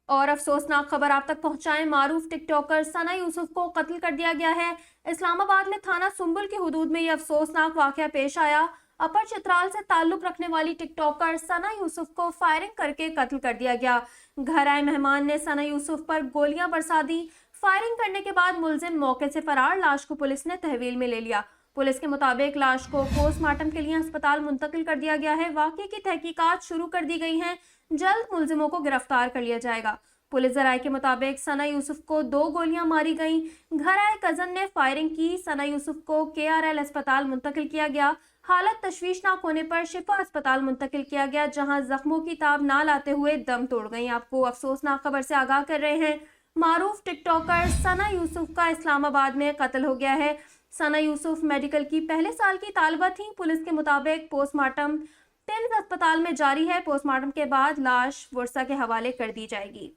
और अफसोसनाक खबर आप तक पहुंचाएं, मारूफ टिकटॉकर सना यूसुफ को कत्ल कर दिया गया है। इस्लामाबाद में थाना सुंबुल की हुदूद में यह अफसोसनाक वाकया पेश आया। अपर चित्राल से ताल्लुक रखने वाली टिकटॉकर सना यूसुफ को फायरिंग करके कत्ल कर दिया गया। घर आए मेहमान ने सना यूसुफ पर गोलियां बरसा दी। फायरिंग करने के बाद मुलजिम मौके से फरार। लाश को पुलिस ने तहवील में ले लिया। पुलिस के मुताबिक लाश को पोस्टमार्टम के लिए अस्पताल मुंतकिल कर दिया गया है। वाकये की तहकीकात शुरू कर दी गई हैं। जल्द मुलजिमों को गिरफ्तार कर लिया जाएगा। पुलिस जराये के मुताबिक सना यूसुफ को 2 गोलियां मारी गईं। घर आए कजन ने फायरिंग की। सना यूसुफ को KRL अस्पताल मुंतकिल किया गया। हालत तशवीशनाक होने पर शिफा अस्पताल मुंतकिल किया गया, जहां जख्मों की ताब ना लाते हुए दम तोड़ गईं। आपको अफसोसनाक खबर से आगाह कर रहे हैं। मारूफ टिकटॉकर सना यूसुफ का इस्लामाबाद में कत्ल हो गया है। सना यूसुफ मेडिकल की पहले साल की तालिबा थी। पुलिस के मुताबिक पोस्टमार्टम टिम्स अस्पताल में जारी है। पोस्टमार्टम के बाद लाश वर्सा के हवाले कर दी जाएगी।